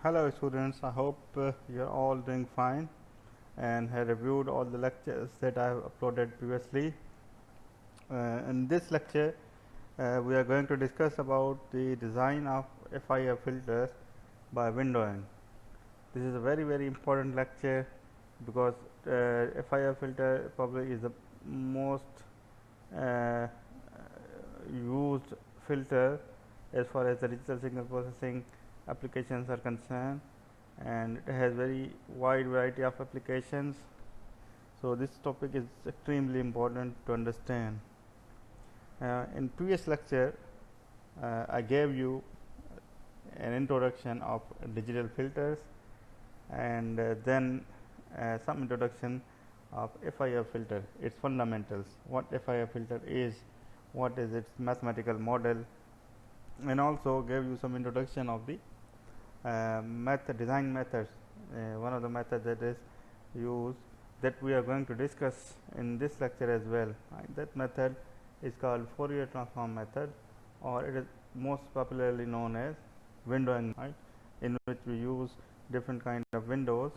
Hello students, I hope you're all doing fine and have reviewed all the lectures that I have uploaded previously. In this lecture, we are going to discuss about the design of FIR filters by windowing. This is a very important lecture because FIR filter probably is the most uh, used filter as far as the digital signal processing applications are concerned, and it has very wide variety of applications. So this topic is extremely important to understand. In previous lecture, I gave you an introduction of digital filters, and then some introduction of FIR filter, its fundamentals, what FIR filter is, what is its mathematical model, and also gave you some introduction of the design methods. One of the methods that is used that we are going to discuss in this lecture as well. That method is called Fourier transform method, or it is most popularly known as windowing, in which we use different kind of windows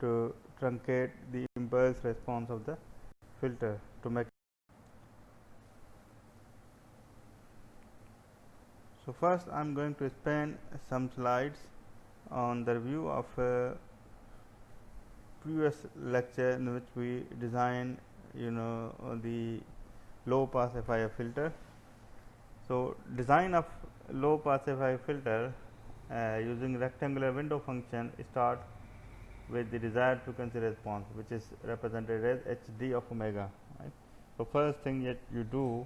to truncate the impulse response of the filter to make. So first I am going to spend some slides on the review of previous lecture in which we designed the low pass FIR filter. So design of low pass FIR filter using rectangular window function start with the desired frequency response, which is represented as HD of omega. So first thing that you do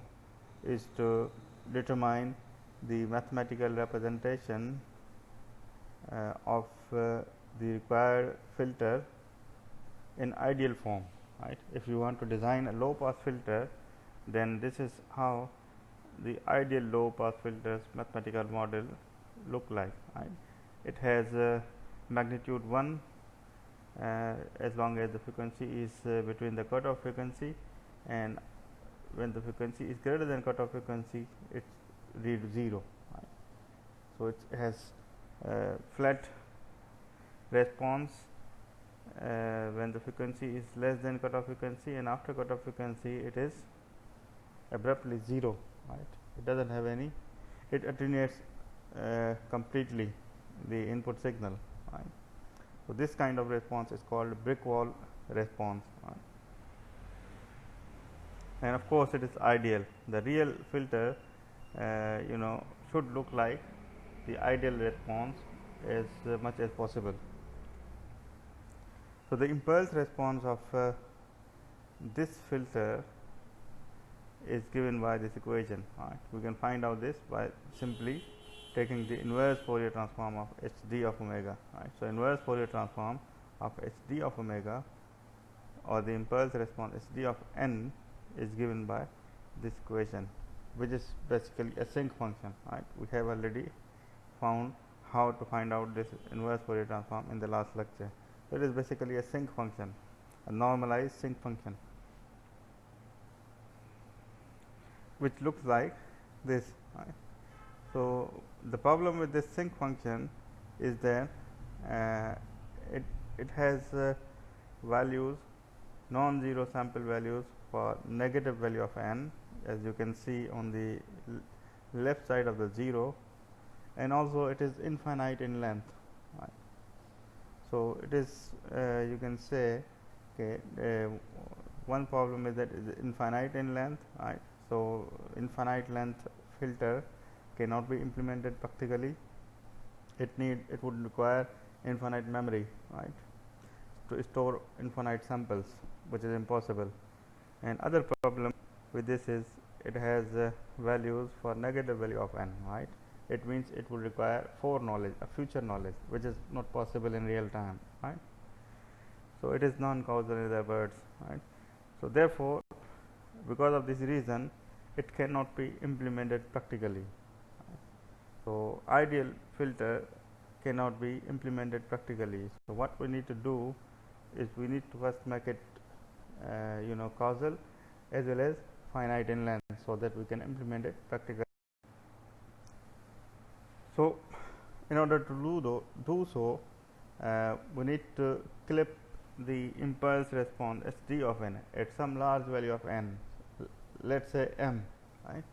is to determine the mathematical representation of the required filter in ideal form. If you want to design a low pass filter, then this is how the ideal low pass filter's mathematical model look like. It has magnitude 1 as long as the frequency is between the cutoff frequency, and when the frequency is greater than cutoff frequency, it reads 0. So it has flat response when the frequency is less than cutoff frequency, and after cutoff frequency it is abruptly 0. It doesn't have any, it attenuates completely the input signal. So this kind of response is called brick wall response, and of course it is ideal. The real filter should look like the ideal response as much as possible. So the impulse response of this filter is given by this equation. We can find out this by simply taking the inverse Fourier transform of HD of omega. So inverse Fourier transform of HD of omega, or the impulse response HD of n, is given by this equation, which is basically a sinc function. We have already found how to find out this inverse Fourier transform in the last lecture. So it is basically a sinc function, a normalized sinc function, which looks like this. So the problem with this sinc function is that it has values, non-zero sample values for negative value of n, as you can see on the left side of the 0, and also it is infinite in length. So it is you can say, one problem is that it is infinite in length. So infinite length filter cannot be implemented practically. It would require infinite memory, to store infinite samples, which is impossible. And other problem with this is it has values for negative value of n. It means it would require foreknowledge, a future knowledge, which is not possible in real time. So it is non-causal, in other words. So therefore, because of this reason, it cannot be implemented practically. So ideal filter cannot be implemented practically. So what we need to do is we need to first make it causal as well as finite in length, so that we can implement it practically. So In order to do so, we need to clip the impulse response Sd of n at some large value of n, let's say m, right.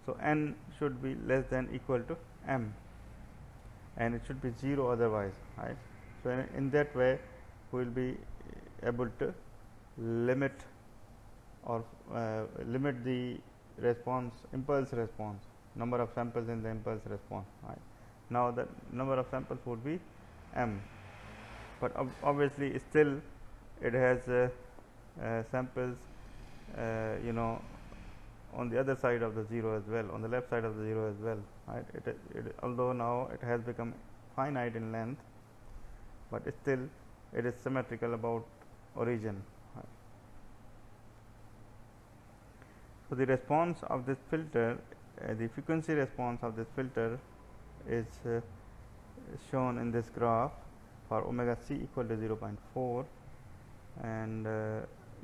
So n should be less than equal to m, and it should be 0 otherwise, right. So in that way we will be able to limit or limit the impulse response, number of samples in the impulse response, right. Now the number of samples would be m, but obviously still it has samples on the other side of the 0 as well, on the left side of the 0 as well, right. Although now it has become finite in length, but still it is symmetrical about origin, right. So the response of this filter, the frequency response of this filter is shown in this graph for omega c equal to 0.4, and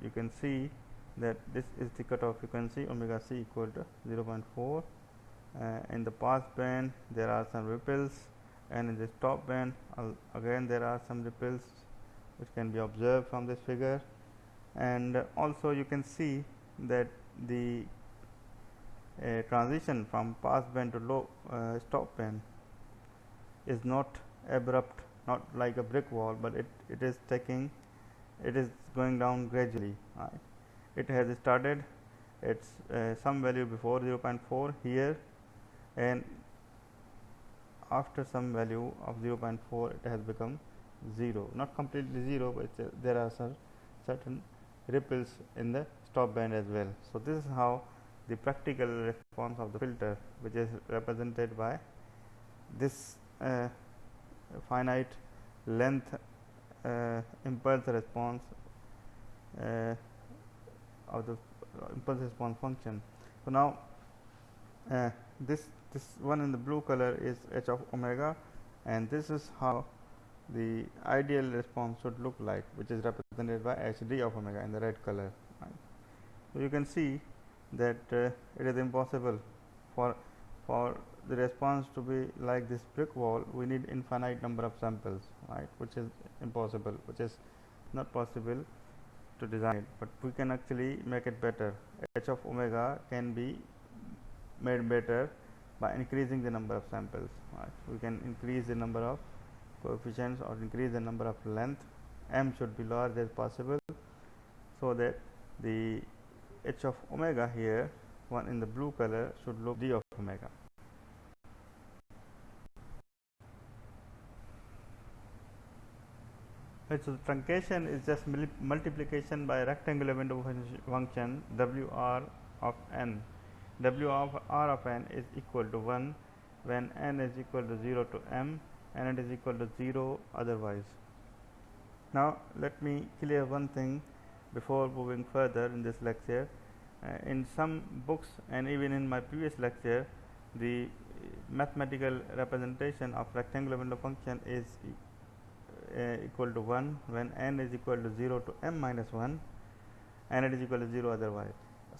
you can see that this is the cutoff frequency, omega c equal to 0.4. In the pass band there are some ripples, and in the stop band again there are some ripples which can be observed from this figure. And also you can see that the transition from pass band to stop band is not abrupt, not like a brick wall, but it is going down gradually, right. It has started at some value before 0.4 here, and after some value of 0.4 it has become 0, not completely 0, but there are certain ripples in the stop band as well. So this is how the practical response of the filter, which is represented by this finite length impulse response of the impulse response function. So now this one in the blue color is h of omega, and this is how the ideal response should look like, which is represented by hd of omega in the red color, right. So you can see that it is impossible for the response to be like this brick wall. We need infinite number of samples, right, which is impossible, which is not possible to design it, but we can actually make it better. H of omega can be made better by increasing the number of samples, right. We can increase the number of coefficients or increase the number of length. M should be large as possible, so that the h of omega here, one in the blue color, should look d of omega. Right, so the truncation is just multiplication by rectangular window function WR of n. WR of n is equal to 1 when n is equal to 0 to m, and it is equal to 0 otherwise. Now let me clear one thing before moving further in this lecture. In some books and even in my previous lecture, the mathematical representation of rectangular window function is equal to 1 when n is equal to 0 to m minus 1, and it is equal to 0 otherwise.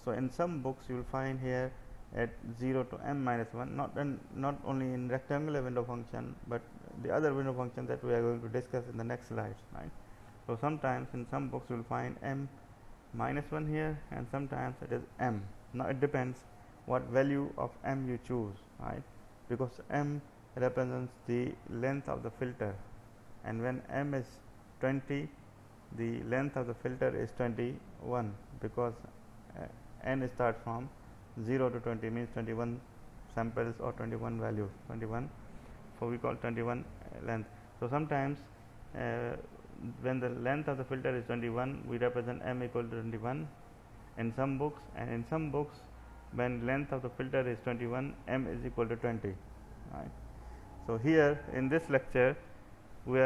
So in some books you will find here at 0 to m minus 1, not only in rectangular window function, but the other window function that we are going to discuss in the next slides, right. So sometimes in some books you will find m minus 1 here, and sometimes it is m. Now it depends what value of m you choose, right, because m represents the length of the filter, and when m is 20, the length of the filter is 21, because n starts from 0 to 20, means 21 samples or 21 values, 21, so we call 21 length. So sometimes when the length of the filter is 21, we represent m equal to 21 in some books, and in some books when length of the filter is 21, m is equal to 20, right. So here in this lecture we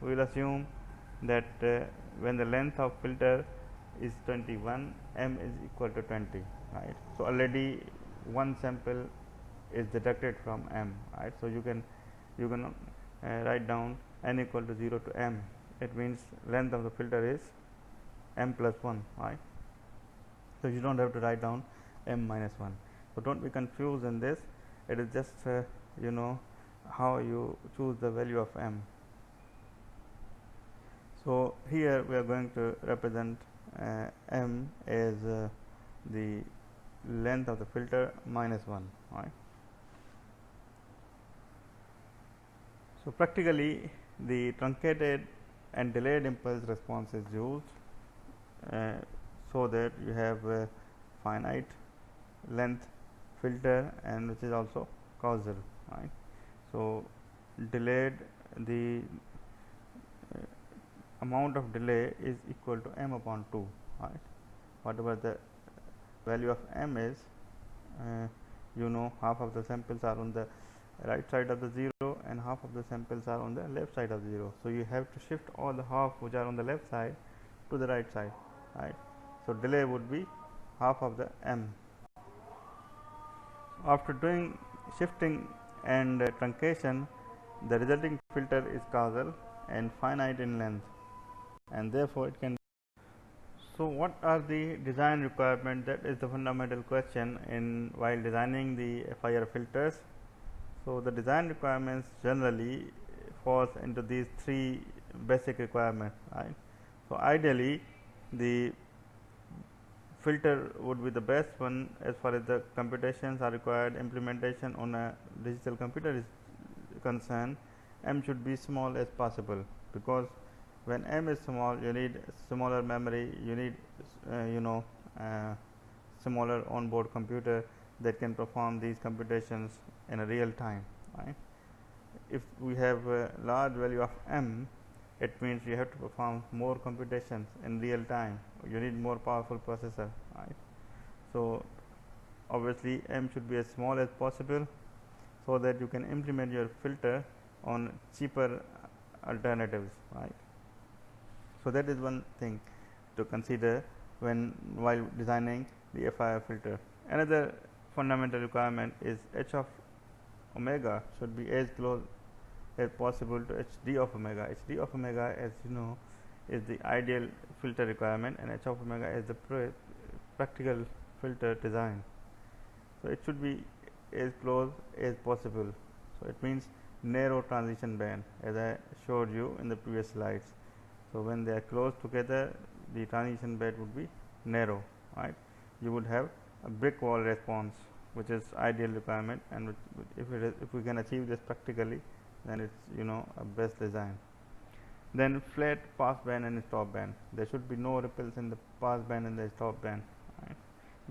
will assume that when the length of filter is 21, m is equal to 20, right. So already one sample is deducted from m, right. So you can write down n equal to 0 to m. It means length of the filter is m plus 1, right. So you don't have to write down m minus 1. So don't be confused in this. It is just how you choose the value of m. So here we are going to represent m as the length of the filter minus 1, right. So practically the truncated and delayed impulse response is used so that you have a finite length filter and which is also causal, right. So delayed, the amount of delay is equal to m upon 2, right. Whatever the value of m is, half of the samples are on the right side of the 0 and half of the samples are on the left side of the 0. So you have to shift all the half which are on the left side to the right side, right. So delay would be half of the m. After doing shifting and truncation, the resulting filter is causal and finite in length, and therefore it can. So what are the design requirements? That is the fundamental question in while designing the FIR filters. So the design requirements generally falls into these three basic requirements, right. So ideally the filter would be the best one as far as the computations are required. Implementation on a digital computer is concerned, m should be small as possible, because when m is small you need smaller memory, you need smaller onboard computer that can perform these computations in a real time, right. If we have a large value of m, it means you have to perform more computations in real time, you need more powerful processor, right. So obviously m should be as small as possible so that you can implement your filter on cheaper alternatives, right. So that is one thing to consider while designing the FIR filter. Another fundamental requirement is h of omega should be as close as possible to hd of omega. Hd of omega, as you know, is the ideal filter requirement, and h of omega is the practical filter design. So it should be as close as possible. So it means narrow transition band, as I showed you in the previous slides. So when they are close together, the transition band would be narrow, right. You would have a brick wall response, which is ideal requirement, and if we can achieve this practically, then it's a best design. Then flat pass band and stop band. There should be no ripples in the pass band and the stop band, right.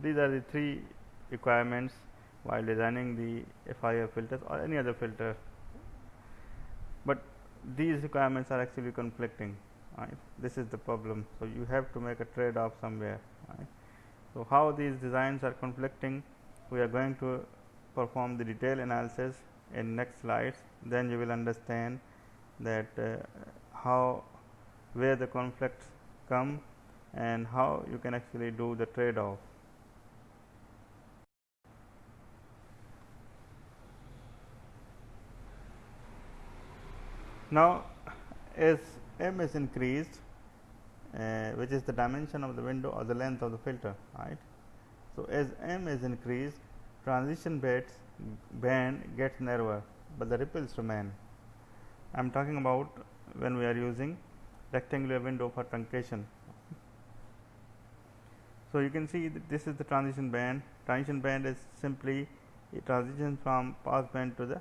These are the three requirements while designing the FIR filters or any other filter, but these requirements are actually conflicting, right. This is the problem. So you have to make a trade-off somewhere, right. So how these designs are conflicting, we are going to perform the detailed analysis in next slides. Then you will understand that where the conflicts come and how you can actually do the trade-off. Now as m is increased, which is the dimension of the window or the length of the filter, right. So as m is increased, transition band gets narrower, but the ripples remain. I am talking about when we are using rectangular window for truncation. So you can see that this is the transition band. Transition band is simply a transition from pass band to the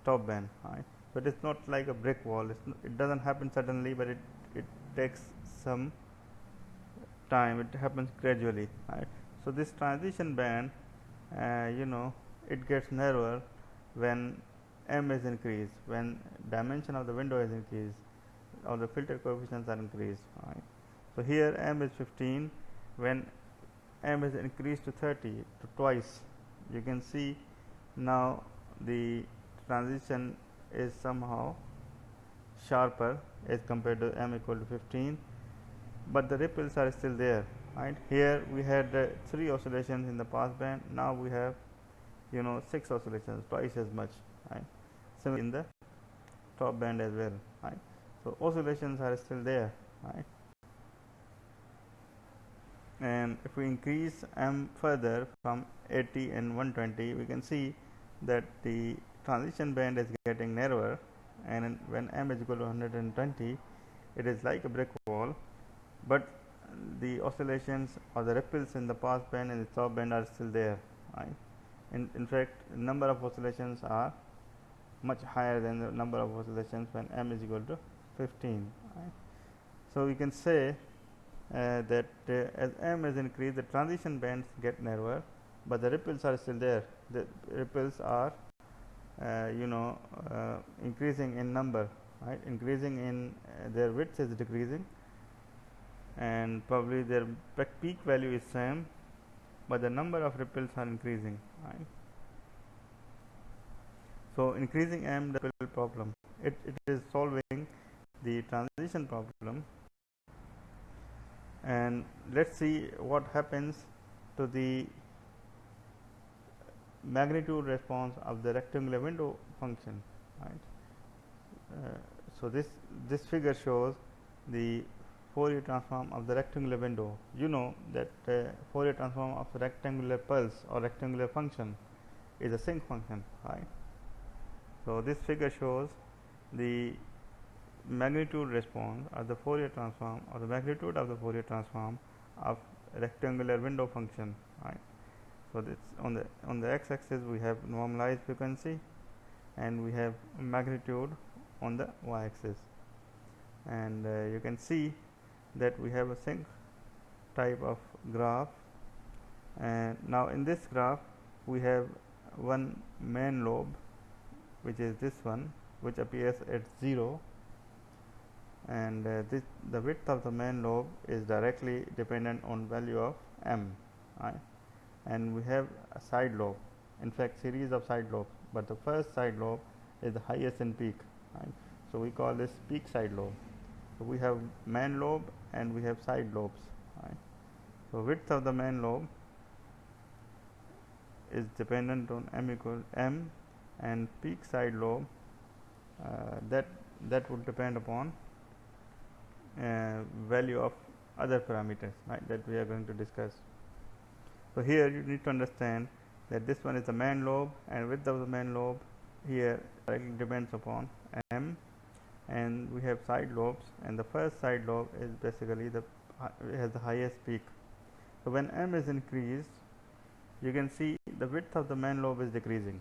stop band, right. But it's not like a brick wall. It doesn't happen suddenly, but it takes some time. It happens gradually, right. So this transition band, it gets narrower when m is increased, when dimension of the window is increased, or the filter coefficients are increased, right. So here m is 15. When m is increased to 30, to twice, you can see now the transition is somehow sharper as compared to m equal to 15, but the ripples are still there, right. Here we had 3 oscillations in the pass band. Now we have 6 oscillations, twice as much, right. Similarly in the stop band as well, right. So oscillations are still there, right. And if we increase m further from 80 and 120, we can see that the transition band is getting narrower, and when m is equal to 120, it is like a brick wall, but the oscillations or the ripples in the pass band and the stop band are still there, right? In fact, number of oscillations are much higher than the number of oscillations when m is equal to 15, right? So we can say that as m is increased, the transition bands get narrower, but the ripples are still there. The ripples are increasing in number, right? Increasing in their width is decreasing, and probably their peak value is same, but the number of ripples are increasing, right? So increasing m the ripple problem, it is solving the transition problem. And let's see what happens to the magnitude response of the rectangular window function, right? So this figure shows the Fourier transform of the rectangular window. You know that Fourier transform of the rectangular pulse or rectangular function is a sinc function, right? So this figure shows the magnitude response of the Fourier transform or the magnitude of the Fourier transform of rectangular window function, right? So this on the x-axis we have normalized frequency, and we have magnitude on the y-axis, and you can see that we have a sinc type of graph. And now in this graph we have one main lobe, which is this one, which appears at 0, and the width of the main lobe is directly dependent on value of m, right? And we have a side lobe, in fact series of side lobes, but the first side lobe is the highest in peak, right? So we call this peak side lobe. So we have main lobe and we have side lobes, right? So width of the main lobe is dependent on m equal m, and peak side lobe that would depend upon value of other parameters, right, that we are going to discuss. So here you need to understand that this one is the main lobe, and width of the main lobe here directly depends upon m, and we have side lobes, and the first side lobe is basically has the highest peak. So when m is increased, you can see the width of the main lobe is decreasing,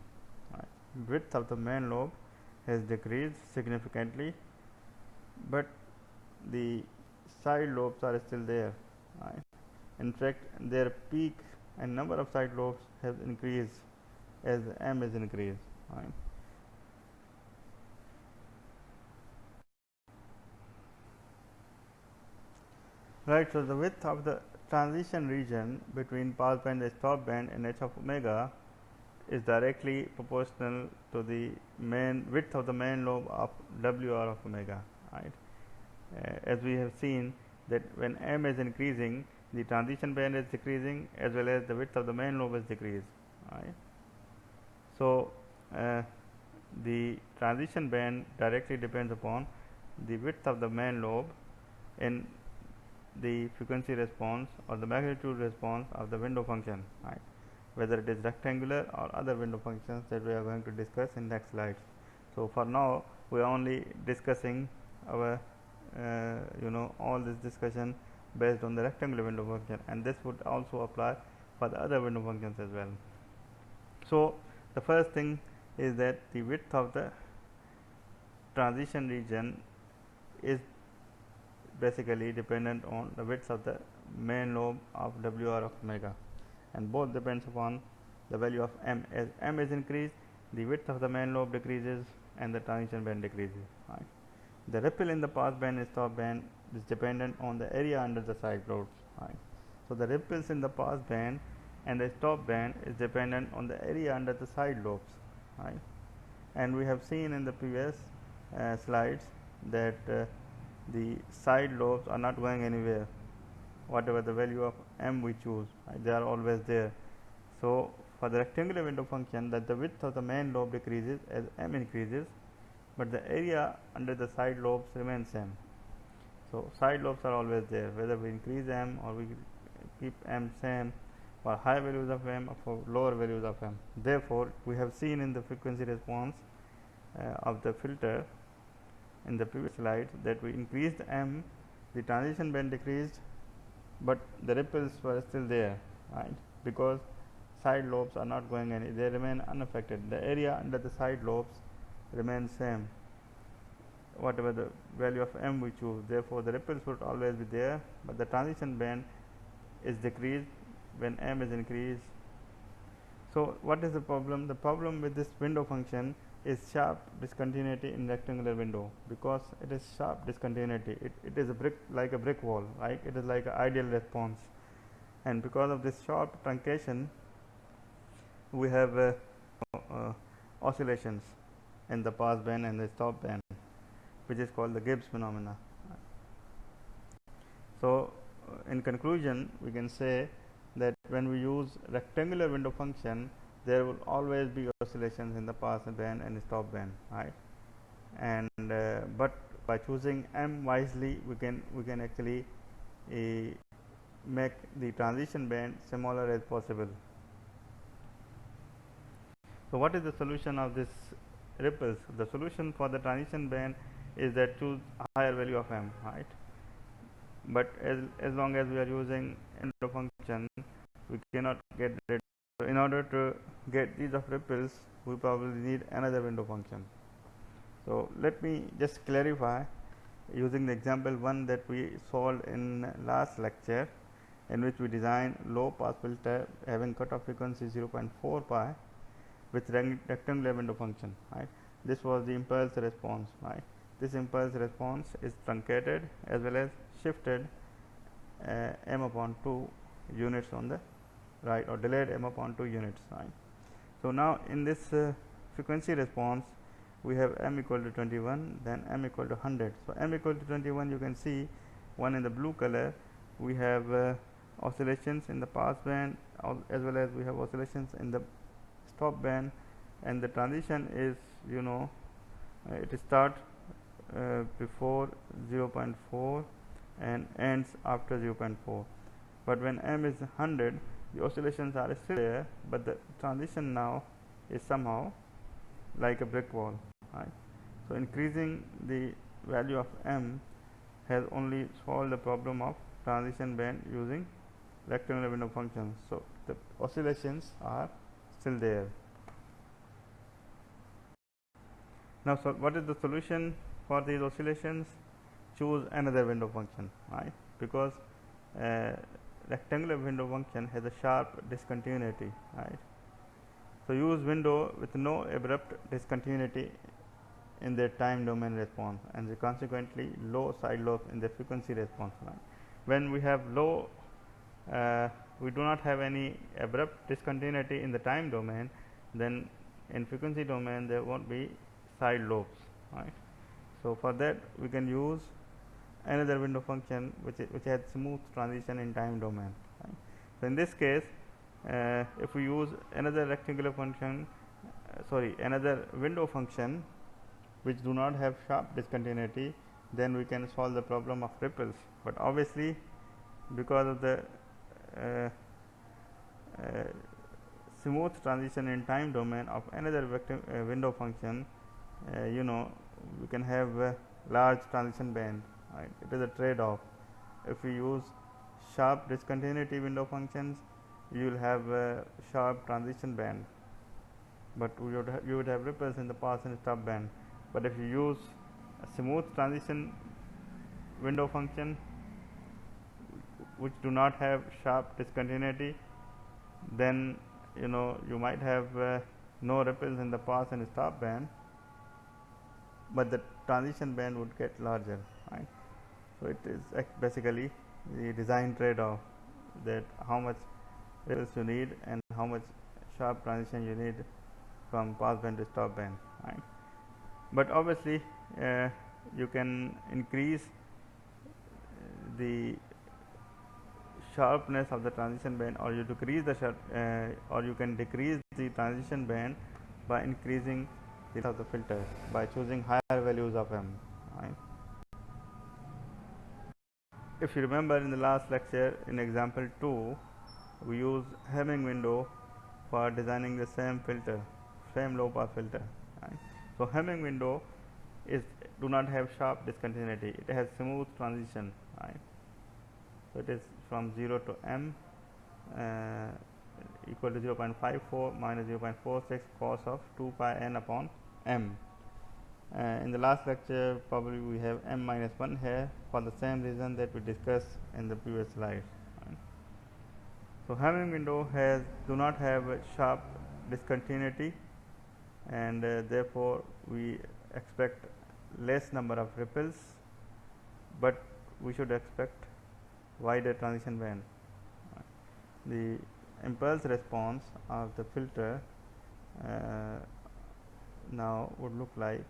right? Width of the main lobe has decreased significantly, but the side lobes are still there, right? In fact, their peak and number of side lobes has increased as m is increased, right? Right, so the width of the transition region between pass band and stop band in h of omega is directly proportional to the main width of the main lobe of WR of omega, right? As we have seen that when m is increasing, the transition band is decreasing as well as the width of the main lobe is decreased, right? So the transition band directly depends upon the width of the main lobe in the frequency response or the magnitude response of the window function, right? Whether it is rectangular or other window functions that we are going to discuss in next slides. So for now we are only discussing our all this discussion based on the rectangular window function, and this would also apply for the other window functions as well. So the first thing is that the width of the transition region is basically dependent on the width of the main lobe of WR of omega, and both depends upon the value of m. As m is increased, the width of the main lobe decreases and the transition band decreases, right? The ripple in the pass band and stop band is dependent on the area under the side lobes, right? So the ripples in the pass band and the stop band is dependent on the area under the side lobes, right? And we have seen in the previous slides that the side lobes are not going anywhere, whatever the value of m we choose, right? They are always there. So for the rectangular window function, that the width of the main lobe decreases as m increases, but the area under the side lobes remains same. So side lobes are always there, whether we increase m or we keep m same, for high values of m or for lower values of m. Therefore, we have seen in the frequency response of the filter in the previous slide that we increased m, the transition band decreased, but the ripples were still there, right? Because side lobes are not going any, they remain unaffected. The area under the side lobes remains same, whatever the value of m we choose. Therefore, the ripples would always be there, but the transition band is decreased when m is increased. So, what is the problem? The problem with this window function is sharp discontinuity in rectangular window. Because it is sharp discontinuity, it is a brick, like a brick wall, right? It is like an ideal response, and because of this sharp truncation, we have oscillations in the pass band and the stop band, which is called the Gibbs phenomena. So, in conclusion, we can say that when we use rectangular window function, there will always be oscillations in the pass band and stop band, right? And but by choosing m wisely, we can actually make the transition band smaller as possible. So, what is the solution of this ripples? The solution for the transition band is that choose higher value of m, right? But as long as we are using window function, we cannot get rid. So, in order to get these of ripples, we probably need another window function. So, let me just clarify using the example 1 that we solved in last lecture, in which we designed low pass filter having cutoff frequency 0.4 pi with rectangular window function, right? This was the impulse response, right? This impulse response is truncated as well as shifted m upon 2 units on the right, or delayed m upon 2 units, right? So, now in this frequency response, we have m equal to 21, then m equal to 100. So, m equal to 21, you can see one in the blue color, we have oscillations in the pass band as well as we have oscillations in the stop band, and the transition is, it starts before 0.4 and ends after 0.4. But when m is 100, the oscillations are still there, but the transition now is somehow like a brick wall, right? So, increasing the value of m has only solved the problem of transition band using rectangular window functions. So, the oscillations are still there. Now, so what is the solution for these oscillations? Choose another window function, right? Because rectangular window function has a sharp discontinuity, right? So, use window with no abrupt discontinuity in their time domain response, and consequently low side lobes in the frequency response, right? When we have low, we do not have any abrupt discontinuity in the time domain, then in frequency domain there won't be side lobes, right? So, for that we can use another window function which has smooth transition in time domain, right? So, in this case, if we use another rectangular function, another window function which do not have sharp discontinuity, then we can solve the problem of ripples. But obviously, because of the smooth transition in time domain of another window function, we can have a large transition band, right? It is a trade-off. If we use sharp discontinuity window functions, you will have a sharp transition band, but you would have ripples in the pass and stop band. But if you use a smooth transition window function which do not have sharp discontinuity, then you might have no ripples in the pass and stop band, but the transition band would get larger, right? So, it is basically the design trade-off, that how much ripples you need and how much sharp transition you need from pass band to stop band, right? But obviously, you can increase the sharpness of the transition band, or you decrease the or you can decrease the transition band by increasing the of the filter by choosing higher values of m, right? If you remember in the last lecture, in example 2, we use Hamming window for designing the same filter, same low pass filter. Right? So Hamming window is do not have sharp discontinuity. It has smooth transition. Right? So it is from 0 to m equal to 0.54 minus 0.46 cos of 2 pi n upon m. In the last lecture, probably we have m minus 1 here for the same reason that we discussed in the previous slide. Right? So Hamming window do not have a sharp discontinuity, and therefore we expect less number of ripples, but we should expect wider transition band. The impulse response of the filter now would look like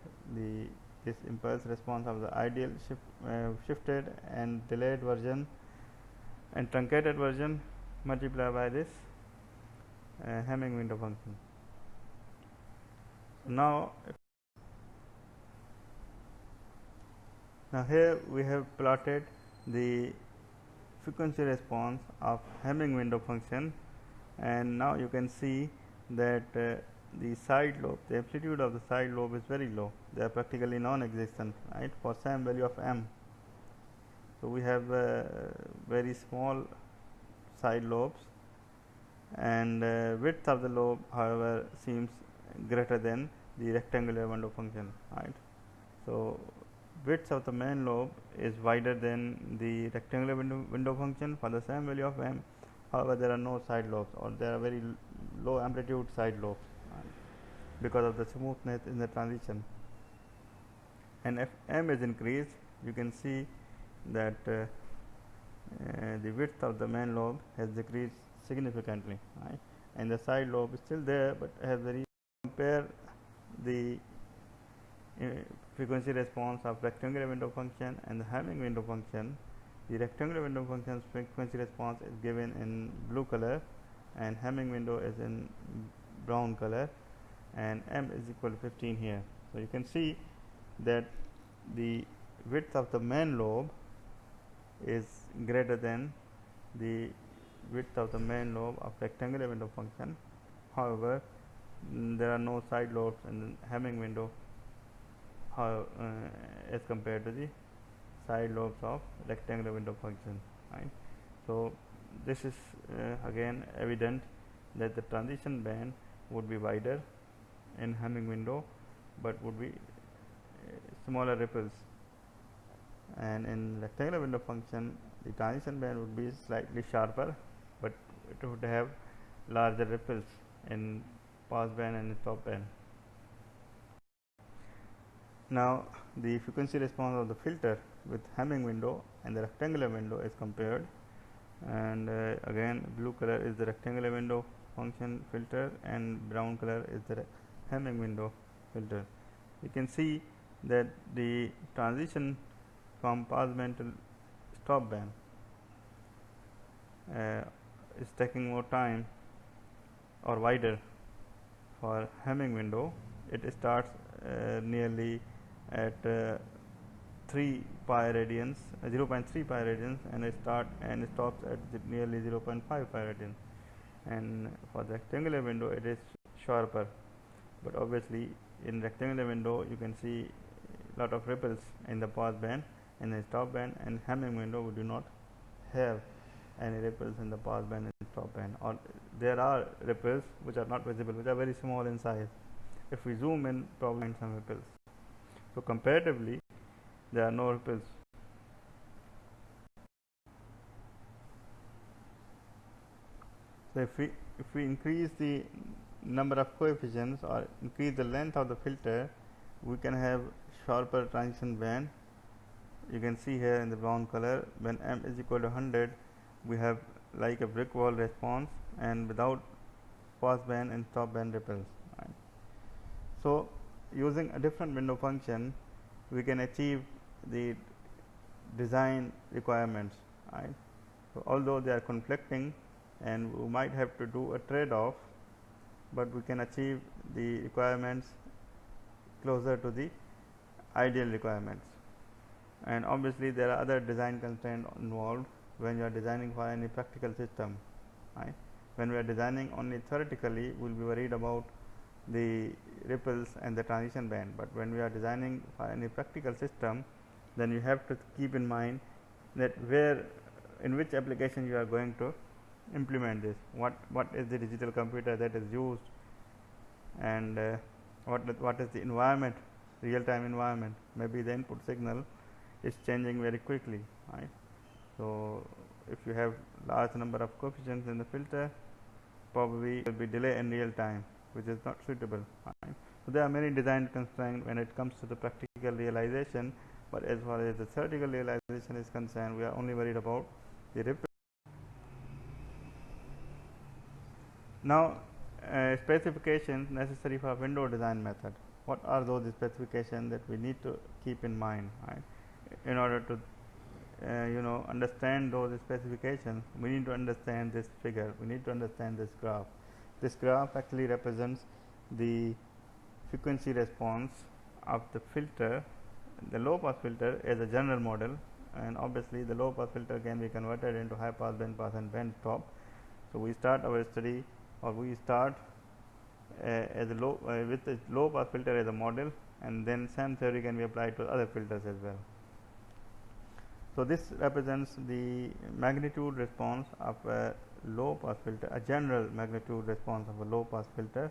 this impulse response of the ideal shifted and delayed version and truncated version multiplied by this Hamming window function. Now here we have plotted the frequency response of Hamming window function, and now you can see that the side lobe, the amplitude of the side lobe is very low. They are practically non-existent, right, for same value of m. So we have very small side lobes, and width of the lobe, however, seems greater than the rectangular window function, right. So width of the main lobe is wider than the rectangular window function for the same value of m. However, there are no side lobes, or there are very low amplitude side lobes, right, because of the smoothness in the transition. And if m is increased, you can see that the width of the main lobe has decreased significantly, right, and the side lobe is still there, but has very compare the frequency response of rectangular window function and the Hamming window function. The rectangular window function's frequency response is given in blue color, and Hamming window is in brown color, and m is equal to 15 here. So you can see that the width of the main lobe is greater than the width of the main lobe of rectangular window function. However, there are no side lobes in the Hamming window as compared to the side lobes of rectangular window function, right. So this is again evident that the transition band would be wider in Hamming window, but would be smaller ripples, and in rectangular window function the transition band would be slightly sharper, but it would have larger ripples in passband and stopband. Now the frequency response of the filter with Hamming window and the rectangular window is compared, and again blue color is the rectangular window function filter and brown color is the Hamming window filter. You can see that the transition from passband to stopband is taking more time or wider for Hamming window. It starts nearly at 3 pi radians, 0.3 pi radians, and it stops at nearly 0.5 pi radians. And for the rectangular window, it is sharper. But obviously, in rectangular window, you can see a lot of ripples in the passband and the stopband, and Hamming window we do not have any ripples in the passband and stopband, or there are ripples which are not visible, which are very small in size. If we zoom in, probably find some ripples. So comparatively, there are no ripples. So if we increase the number of coefficients or increase the length of the filter, we can have sharper transition band. You can see here in the brown color, when m is equal to 100, we have like a brick wall response and without passband and stopband ripples. Right. So using a different window function, we can achieve the design requirements, right. So although they are conflicting and we might have to do a trade-off, but we can achieve the requirements closer to the ideal requirements. And obviously there are other design constraints involved when you are designing for any practical system. right? When we are designing only theoretically, we will be worried about the ripples and the transition band, but when we are designing for any practical system, then you have to keep in mind that in which application you are going to implement this, what is the digital computer that is used, and what is the environment, real time environment. Maybe the input signal is changing very quickly, right? So if you have large number of coefficients in the filter, probably will be delay in real time, which is not suitable, right? So there are many design constraints when it comes to the practical realization, but as far as the theoretical realization is concerned, we are only worried about the ripple. Now specifications necessary for window design method. What are those specifications that we need to keep in mind, right? In order to understand those specifications, we need to understand this figure, we need to understand this graph. This graph actually represents the frequency response of the filter, the low pass filter, as a general model, and obviously the low pass filter can be converted into high pass band pass and band stop. So we start our study, or we start as a with the low pass filter as a model, and then same theory can be applied to other filters as well. So this represents the magnitude response of a low pass filter, a general magnitude response of a low pass filter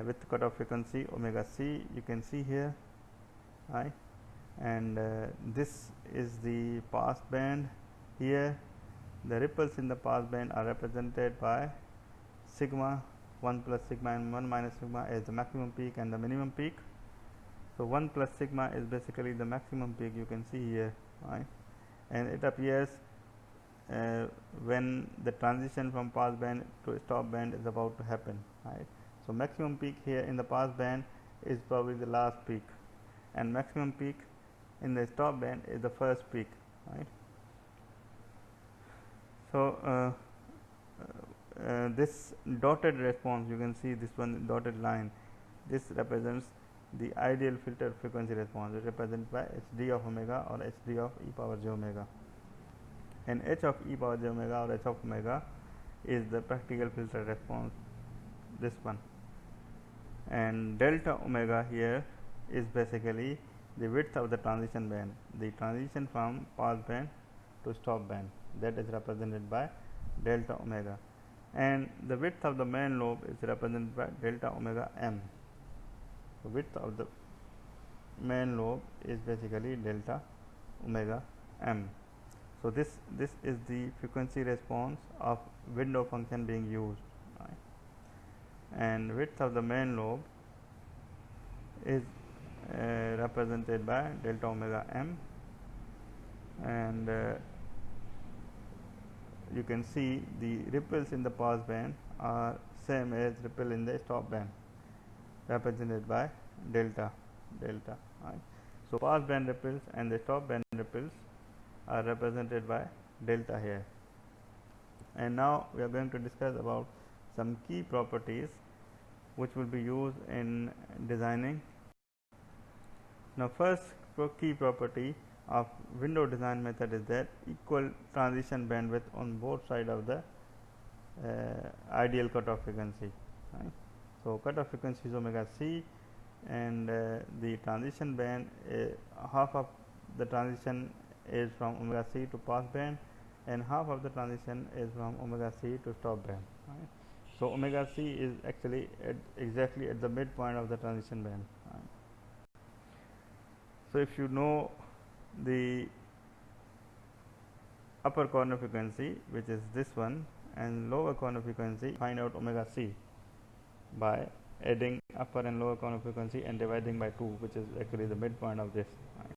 with cutoff frequency omega c. You can see here, right? And this is the pass band. Here the ripples in the pass band are represented by sigma 1 plus sigma and 1 minus sigma as the maximum peak and the minimum peak. So 1 plus sigma is basically the maximum peak, you can see here, right? And it appears when the transition from pass band to stop band is about to happen, right? So maximum peak here in the pass band is probably the last peak, and maximum peak in the stop band is the first peak, right? So this dotted response, you can see this one dotted line, this represents the ideal filter frequency response. It represented by hd of omega or hd of e power j omega, and h of e power j omega or h of omega is the practical filter response, this one. And delta omega here is basically the width of the transition band, the transition from pass band to stop band, that is represented by delta omega, and the width of the main lobe is represented by delta omega m. The width of the main lobe is basically delta omega m. So this is the frequency response of window function being used, right? And width of the main lobe is represented by delta omega m, and you can see the ripples in the pass band are same as ripple in the stop band, represented by delta, right? So pass band ripples and the stop band ripples are represented by delta here. And now we are going to discuss about some key properties which will be used in designing. Now first key property of window design method is that equal transition bandwidth on both sides of the ideal cutoff frequency, right? So cutoff frequency is omega c, and the transition band, half of the transition is from omega c to pass band, and half of the transition is from omega c to stop band, right? So omega c is actually exactly at the midpoint of the transition band, right? So if you know the upper corner frequency, which is this one, and lower corner frequency, find out omega c by adding upper and lower corner frequency and dividing by 2, which is actually the midpoint of this, right?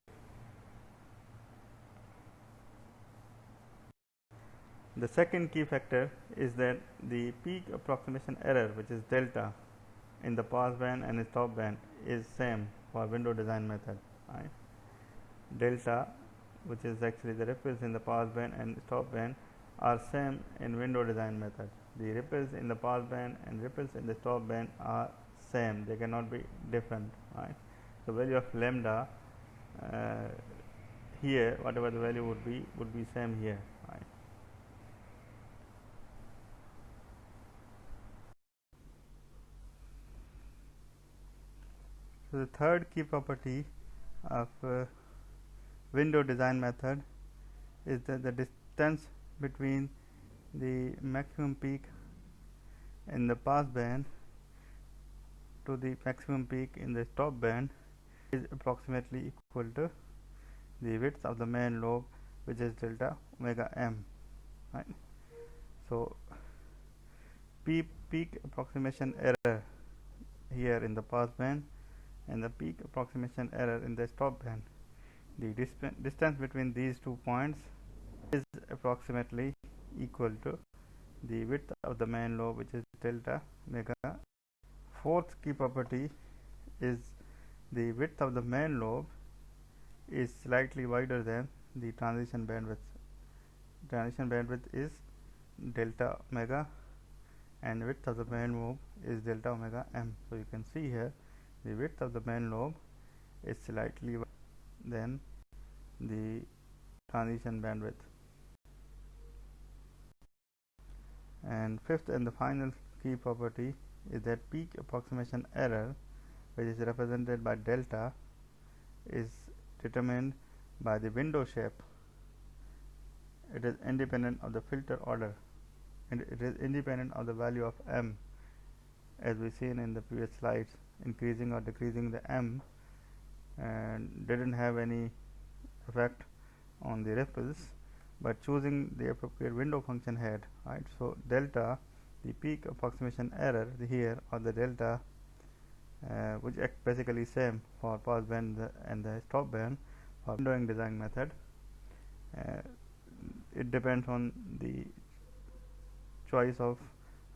The second key factor is that the peak approximation error, which is delta, in the pass band and stop band is same for window design method, right? Delta, which is actually the ripples in the pass band and stop band, are same in window design method. The ripples in the pass band and ripples in the stop band are same, they cannot be different, right? The value of lambda here, whatever the value would be same here, right? So the third key property of window design method is that the distance between the maximum peak in the passband to the maximum peak in the stopband is approximately equal to the width of the main lobe, which is delta omega m, right? So peak approximation error here in the passband and the peak approximation error in the stopband, the distance between these 2 points is approximately equal to the width of the main lobe, which is delta omega. Fourth key property is the width of the main lobe is slightly wider than the transition bandwidth. Transition bandwidth is delta omega and width of the main lobe is delta omega m. So you can see here the width of the main lobe is slightly wider than the transition bandwidth. And fifth and the final key property is that peak approximation error, which is represented by delta, is determined by the window shape. It is independent of the filter order and it is independent of the value of m, as we seen in the previous slides. Increasing or decreasing the m and didn't have any effect on the ripples, but choosing the appropriate window function had, right? So delta, the peak approximation error here, or the delta, which acts basically same for passband and the stopband for windowing design method. It depends on the choice of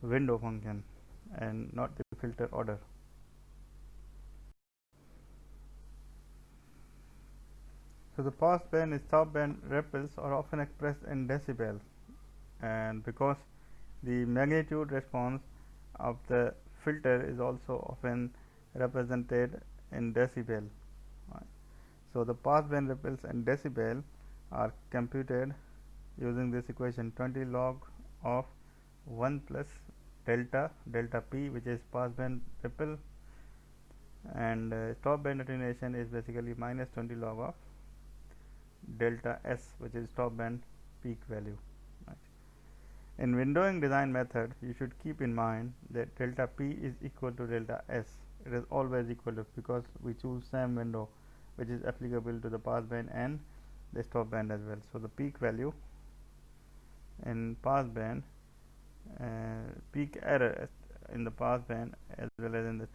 window function and not the filter order. So the passband and stopband ripples are often expressed in decibel, and because the magnitude response of the filter is also often represented in decibel. So the passband ripples in decibel are computed using this equation: 20 log of 1 plus delta p, which is passband ripple, and stopband attenuation is basically minus 20 log of delta s, which is stopband peak value. Right. In windowing design method, you should keep in mind that delta p is equal to delta s. It is always equal to, because we choose same window, which is applicable to the passband and the stopband as well. So the peak value in passband, peak error in the passband as well as in the